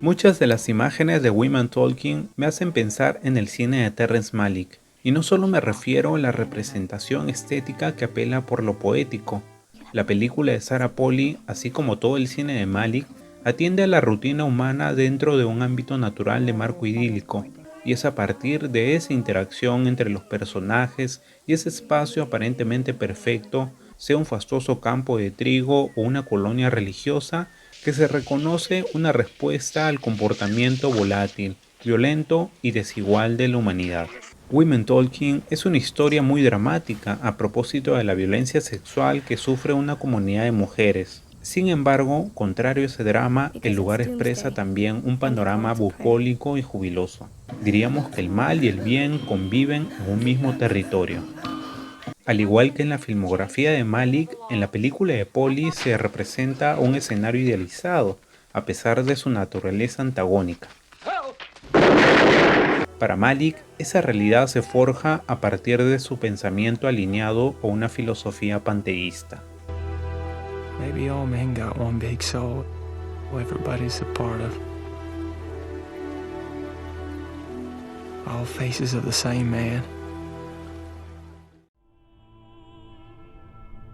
Muchas de las imágenes de Women Talking me hacen pensar en el cine de Terrence Malick, y no solo me refiero a la representación estética que apela por lo poético. La película de Sarah Polley, así como todo el cine de Malick, atiende a la rutina humana dentro de un ámbito natural de marco idílico, y es a partir de esa interacción entre los personajes y ese espacio aparentemente perfecto, sea un fastuoso campo de trigo o una colonia religiosa, que se reconoce una respuesta al comportamiento volátil, violento y desigual de la humanidad. Women Talking es una historia muy dramática a propósito de la violencia sexual que sufre una comunidad de mujeres. Sin embargo, contrario a ese drama, el lugar expresa también un panorama bucólico y jubiloso. Diríamos que el mal y el bien conviven en un mismo territorio. Al igual que en la filmografía de Malick, en la película de Polly se representa un escenario idealizado, a pesar de su naturaleza antagónica. Para Malick, esa realidad se forja a partir de su pensamiento alineado a una filosofía panteísta. Maybe all men got one big soul, everybody's a part of. All faces of the same man.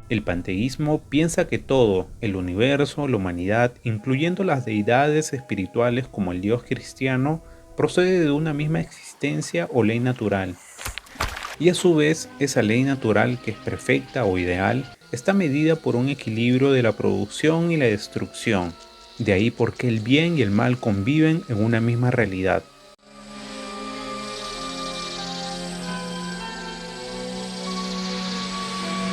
El panteísmo piensa que todo, el universo, la humanidad, incluyendo las deidades espirituales como el Dios cristiano, procede de una misma existencia o ley natural. Y a su vez, esa ley natural, que es perfecta o ideal, está medida por un equilibrio de la producción y la destrucción. De ahí por qué el bien y el mal conviven en una misma realidad.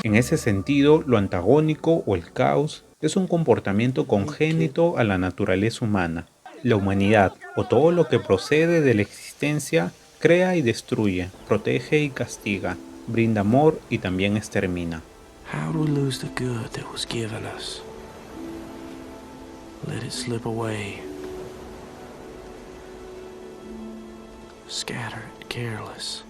En ese sentido, lo antagónico o el caos es un comportamiento congénito a la naturaleza humana. La humanidad, o todo lo que procede de la existencia, crea y destruye, protege y castiga, brinda amor y también extermina. How do we lose the good that was given us? Let it slip away. Scattered, careless.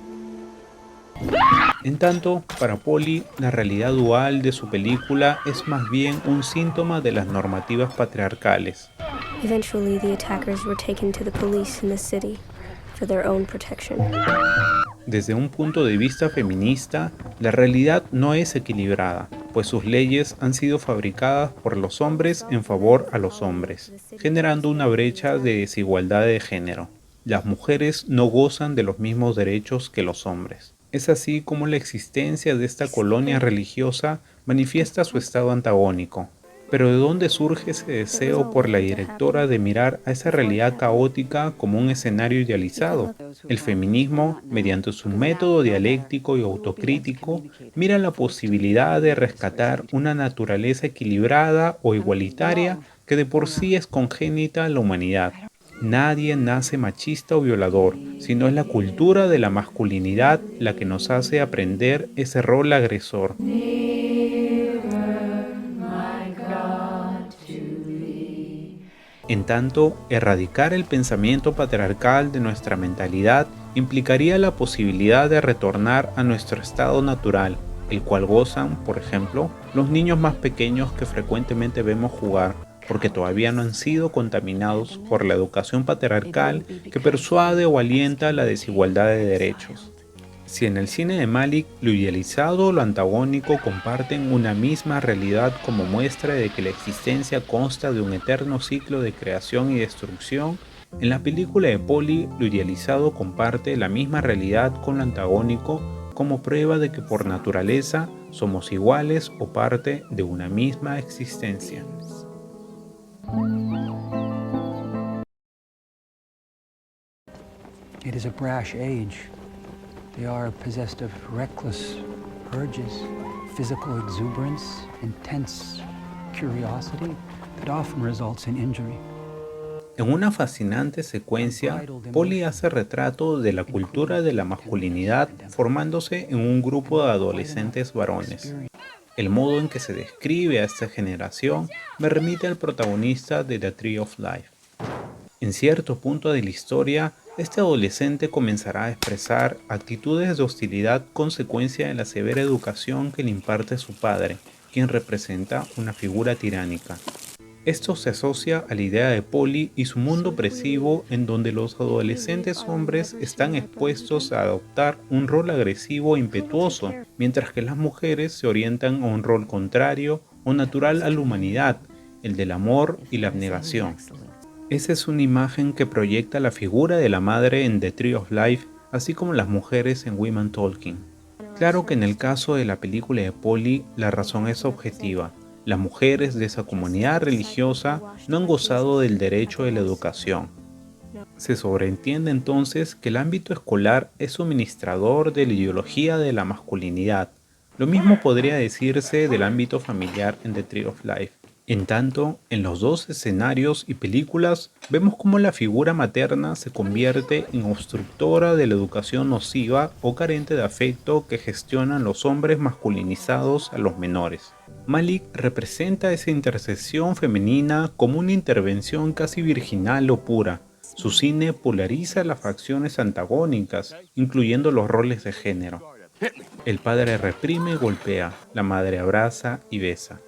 En tanto, para Polley, la realidad dual de su película es más bien un síntoma de las normativas patriarcales. Eventually, the attackers were taken to the police in the city for their own protection. Desde un punto de vista feminista, la realidad no es equilibrada, pues sus leyes han sido fabricadas por los hombres en favor a los hombres, generando una brecha de desigualdad de género. Las mujeres no gozan de los mismos derechos que los hombres. Es así como la existencia de esta colonia religiosa manifiesta su estado antagónico. Pero ¿de dónde surge ese deseo por la directora de mirar a esa realidad caótica como un escenario idealizado? El feminismo, mediante su método dialéctico y autocrítico, mira la posibilidad de rescatar una naturaleza equilibrada o igualitaria que de por sí es congénita a la humanidad. Nadie nace machista o violador, sino es la cultura de la masculinidad la que nos hace aprender ese rol agresor. En tanto, erradicar el pensamiento patriarcal de nuestra mentalidad implicaría la posibilidad de retornar a nuestro estado natural, el cual gozan, por ejemplo, los niños más pequeños que frecuentemente vemos jugar, porque todavía no han sido contaminados por la educación patriarcal que persuade o alienta la desigualdad de derechos. Si en el cine de Malick lo idealizado o lo antagónico comparten una misma realidad como muestra de que la existencia consta de un eterno ciclo de creación y destrucción, en la película de Polley lo idealizado comparte la misma realidad con lo antagónico como prueba de que por naturaleza somos iguales o parte de una misma existencia. It is a brash age. They are possessed of reckless urges, physical exuberance, intense curiosity that often results in injury. En una fascinante secuencia, Polley hace retrato de la cultura de la masculinidad formándose en un grupo de adolescentes varones. El modo en que se describe a esta generación me remite al protagonista de The Tree of Life. En cierto punto de la historia, este adolescente comenzará a expresar actitudes de hostilidad consecuencia de la severa educación que le imparte su padre, quien representa una figura tiránica. Esto se asocia a la idea de Polly y su mundo opresivo en donde los adolescentes hombres están expuestos a adoptar un rol agresivo e impetuoso, mientras que las mujeres se orientan a un rol contrario o natural a la humanidad, el del amor y la abnegación. Esa es una imagen que proyecta la figura de la madre en The Tree of Life, así como las mujeres en Women Talking. Claro que en el caso de la película de Polly, la razón es objetiva. Las mujeres de esa comunidad religiosa no han gozado del derecho de la educación. Se sobreentiende entonces que el ámbito escolar es suministrador de la ideología de la masculinidad. Lo mismo podría decirse del ámbito familiar en The Tree of Life. En tanto, en los dos escenarios y películas vemos cómo la figura materna se convierte en obstructora de la educación nociva o carente de afecto que gestionan los hombres masculinizados a los menores. Malick representa esa intersección femenina como una intervención casi virginal o pura. Su cine polariza las facciones antagónicas, incluyendo los roles de género. El padre reprime y golpea, la madre abraza y besa.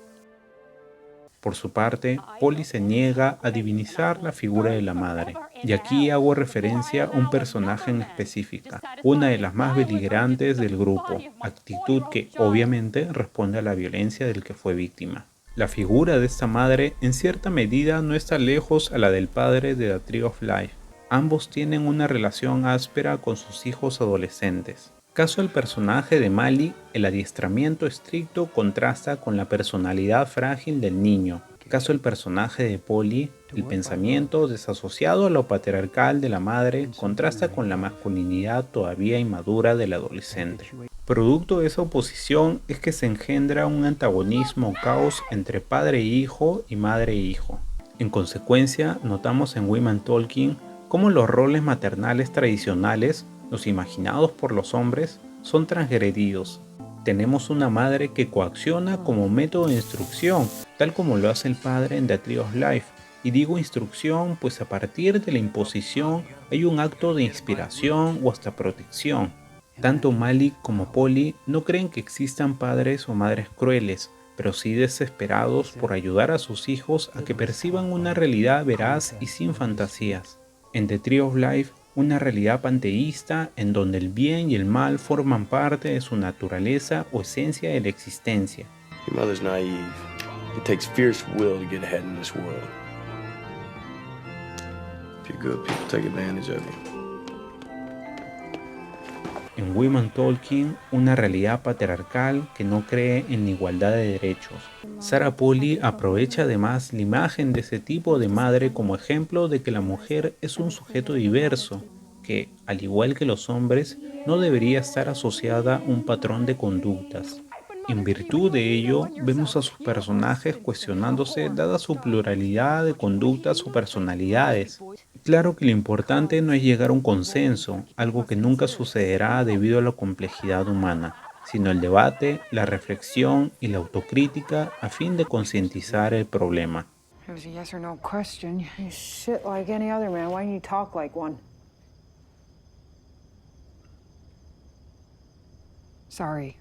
Por su parte, Polly se niega a divinizar la figura de la madre, y aquí hago referencia a un personaje en específica, una de las más beligerantes del grupo, actitud que obviamente responde a la violencia del que fue víctima. La figura de esta madre en cierta medida no está lejos a la del padre de The Tree of Life. Ambos tienen una relación áspera con sus hijos adolescentes. Caso del personaje de Malick, el adiestramiento estricto contrasta con la personalidad frágil del niño. Caso del personaje de Polly, el pensamiento desasociado a lo patriarcal de la madre contrasta con la masculinidad todavía inmadura del adolescente. Producto de esa oposición es que se engendra un antagonismo o caos entre padre e hijo y madre e hijo. En consecuencia, notamos en Women Talking cómo los roles maternales tradicionales, los imaginados por los hombres, son transgredidos. Tenemos una madre que coacciona como método de instrucción, tal como lo hace el padre en The Tree of Life. Y digo instrucción, pues a partir de la imposición hay un acto de inspiración o hasta protección. Tanto Malick como Polly no creen que existan padres o madres crueles, pero sí desesperados por ayudar a sus hijos a que perciban una realidad veraz y sin fantasías. En The Tree of Life, una realidad panteísta en donde el bien y el mal forman parte de su naturaleza o esencia de la existencia. Your mother's naive. It takes fierce will to get ahead in this world. If you're good, people take advantage of you. En Women Talking, una realidad patriarcal que no cree en la igualdad de derechos. Sarah Polley aprovecha además la imagen de ese tipo de madre como ejemplo de que la mujer es un sujeto diverso, que, al igual que los hombres, no debería estar asociada a un patrón de conductas. En virtud de ello, vemos a sus personajes cuestionándose dada su pluralidad de conductas o personalidades. Claro que lo importante no es llegar a un consenso, algo que nunca sucederá debido a la complejidad humana, sino el debate, la reflexión y la autocrítica a fin de concientizar el problema. It was a yes or no question. You shit like any other man. Why don't you talk like one? Sorry.